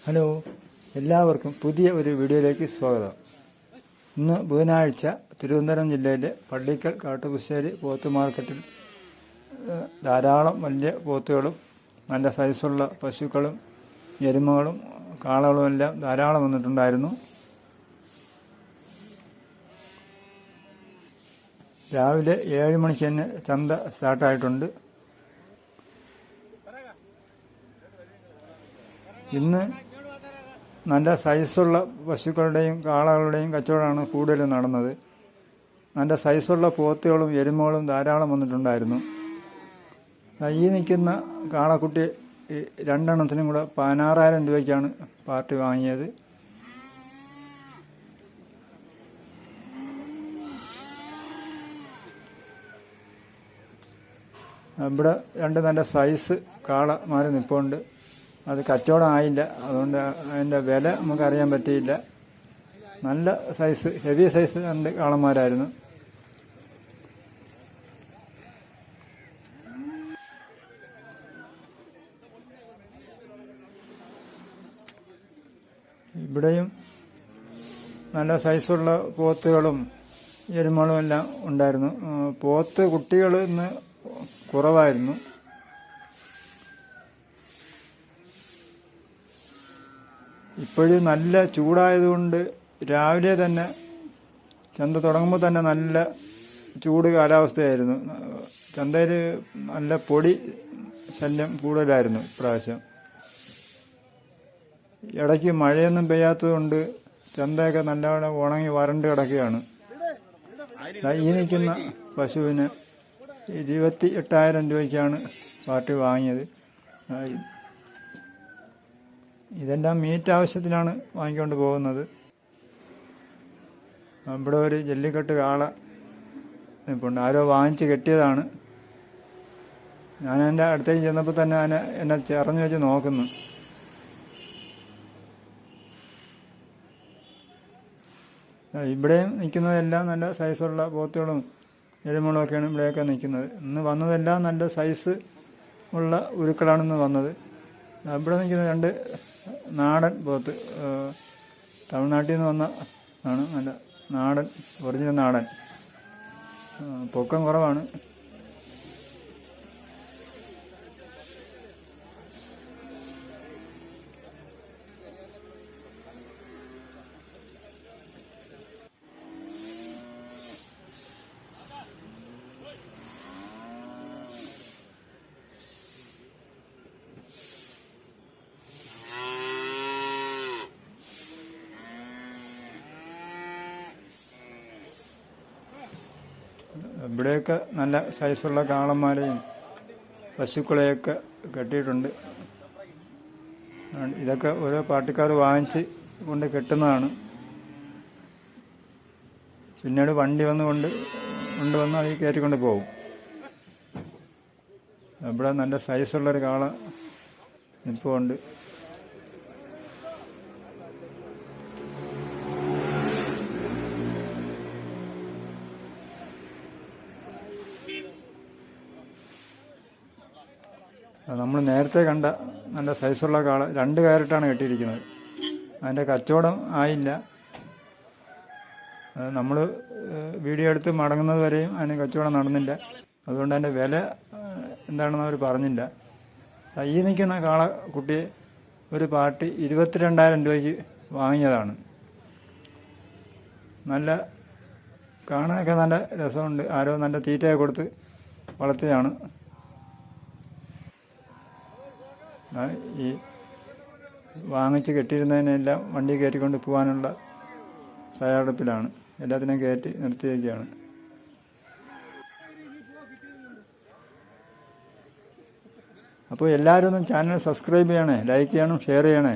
Hello, എല്ലാവർക്കും പുതിയ ഒരു വീഡിയോയിലേക്ക് സ്വാഗതം. ഇന്ന് ബുധനാഴ്ച തിരുവനന്തപുരം ജില്ലയിലെ പള്ളിക്കൽ കാട്ടുപുശ്ശേരി പോത്ത് മാർക്കറ്റിൽ ധാരാളം വലിയ പോത്തുകളും നല്ല സൈസുള്ള പശുക്കളും എരുമകളും കാളകളും എല്ലാം ധാരാളം വന്നിട്ടുണ്ടായിരുന്നു. രാവിലെ 7 മണിക്ക് തന്നെ ചന്ത സ്റ്റാർട്ടായിട്ടുണ്ട്. ഇന്ന് നല്ല സൈസുള്ള പശുക്കളുടെയും കാളകളുടെയും കച്ചവടമാണ് കൂടുതലും നടന്നത്. നല്ല സൈസുള്ള പോത്തുകളും എരുമകളും ധാരാളം വന്നിട്ടുണ്ടായിരുന്നു. ഈ നിൽക്കുന്ന കാളക്കുട്ടി 2 എണ്ണത്തിനും കൂടെ 16,000 രൂപയ്ക്കാണ് പാർട്ടി വാങ്ങിയത്. ഇവിടെ 2 നല്ല സൈസ് കാളമാർ നിൽപ്പുണ്ട്. അത് കച്ചവടം ആയില്ല, അതുകൊണ്ട് അതിൻ്റെ വില നമുക്കറിയാൻ പറ്റിയില്ല. നല്ല സൈസ്, ഹെവി സൈസ് 2 കാളന്മാരായിരുന്നു. ഇവിടെയും നല്ല സൈസുള്ള പോത്തുകളും എരുമകളും എല്ലാം ഉണ്ടായിരുന്നു. പോത്ത് കുട്ടികൾ ഇന്ന് കുറവായിരുന്നു. ഇപ്പോഴും നല്ല ചൂടായതുകൊണ്ട് രാവിലെ തന്നെ ചന്ത തുടങ്ങുമ്പോൾ തന്നെ നല്ല ചൂട് കാലാവസ്ഥയായിരുന്നു. ചന്തയിൽ നല്ല പൊടി ശല്യം കൂടുതലായിരുന്നു ഇപ്രാവശ്യം. ഇടയ്ക്ക് മഴയൊന്നും പെയ്യാത്തതുകൊണ്ട് ചന്തയൊക്കെ നല്ലവണ്ണം ഉണങ്ങി വരണ്ട് കിടക്കുകയാണ്. ഈ നിൽക്കുന്ന പശുവിന് 28,000 രൂപയ്ക്കാണ് പാർട്ടി വാങ്ങിയത്. ഇതെല്ലാം മീറ്റ് ആവശ്യത്തിനാണ് വാങ്ങിക്കൊണ്ട് പോകുന്നത്. ഇവിടെ ഒരു ജല്ലിക്കെട്ട് കാള ഇപ്പോൾ ആരോ വാങ്ങിച്ച് കെട്ടിയതാണ്. ഞാൻ എൻ്റെ അടുത്തേക്ക് ചെന്നപ്പോൾ തന്നെ എന്നെ ചെറഞ്ഞു വെച്ച് നോക്കുന്നു. ഇവിടെയും നിൽക്കുന്നതെല്ലാം നല്ല സൈസുള്ള പോത്തുകളും എരുമകളും ഒക്കെയാണ് ഇവിടെയൊക്കെ നിൽക്കുന്നത്. ഇന്ന് വന്നതെല്ലാം നല്ല സൈസ് ഉള്ള ഉരുക്കളാണിന്ന് വന്നത്. ഇവിടെ നിൽക്കുന്ന 2 നാടൻ പോത്ത് തമിഴ്നാട്ടിൽ നിന്ന് വന്ന ആണ്. നല്ല നാടൻ, ഒറിജിനൽ നാടൻ. പൊക്കം കുറവാണ്. ഇവിടെയൊക്കെ നല്ല സൈസുള്ള കാളന്മാരെയും പശുക്കളെയൊക്കെ കെട്ടിയിട്ടുണ്ട്. ഇതൊക്കെ ഓരോ പാർട്ടിക്കാർ വാങ്ങിച്ച് കൊണ്ട് കെട്ടുന്നതാണ്. പിന്നീട് വണ്ടി കൊണ്ടുവന്ന് അതിൽ കയറ്റിക്കൊണ്ട് പോകും. ഇവിടെ നല്ല സൈസുള്ളൊരു കാള ഇപ്പോൾ ഉണ്ട്. നമ്മൾ നേരത്തെ കണ്ട നല്ല സൈസുള്ള കാള 2 കയറിട്ടാണ് കെട്ടിയിരിക്കുന്നത്. അതിൻ്റെ കച്ചവടം ആയില്ല. നമ്മൾ വീഡിയോ എടുത്ത് മടങ്ങുന്നത് വരെയും അതിന് കച്ചവടം നടന്നില്ല. അതുകൊണ്ട് അതിൻ്റെ വില എന്താണെന്ന് അവർ പറഞ്ഞില്ല. ഈ നിൽക്കുന്ന കാളക്കുട്ടിയെ ഒരു പാർട്ടി 22,000 രൂപയ്ക്ക് വാങ്ങിയതാണ്. നല്ല കാണാനൊക്കെ നല്ല രസമുണ്ട്. ആരോ നല്ല തീറ്റയൊക്കെ കൊടുത്ത് വളർത്തിയതാണ്. ഈ വാങ്ങിച്ച് കെട്ടിയിരുന്നതിനെല്ലാം വണ്ടി കയറ്റിക്കൊണ്ട് പോകാനുള്ള തയ്യാറെടുപ്പിലാണ്. എല്ലാത്തിനെയും കയറ്റി നിർത്തിയിരിക്കുകയാണ്. അപ്പോൾ എല്ലാവരും ഒന്ന് ചാനൽ സബ്സ്ക്രൈബ് ചെയ്യണേ, ലൈക്ക് ചെയ്യണം, ഷെയർ ചെയ്യണേ.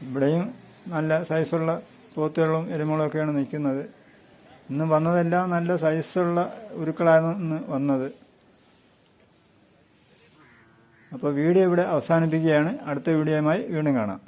ഇവിടെയും നല്ല സൈസുള്ള പോത്തുകളും എരുമകളും ഒക്കെയാണ് നിൽക്കുന്നത്. ഇന്ന് വന്നതെല്ലാം നല്ല സൈസുള്ള ഉരുക്കളാണ് ഇന്ന് വന്നത്. അപ്പോൾ വീഡിയോ ഇവിടെ അവസാനിപ്പിക്കുകയാണ്. അടുത്ത വീഡിയോയുമായി വീണ്ടും കാണാം.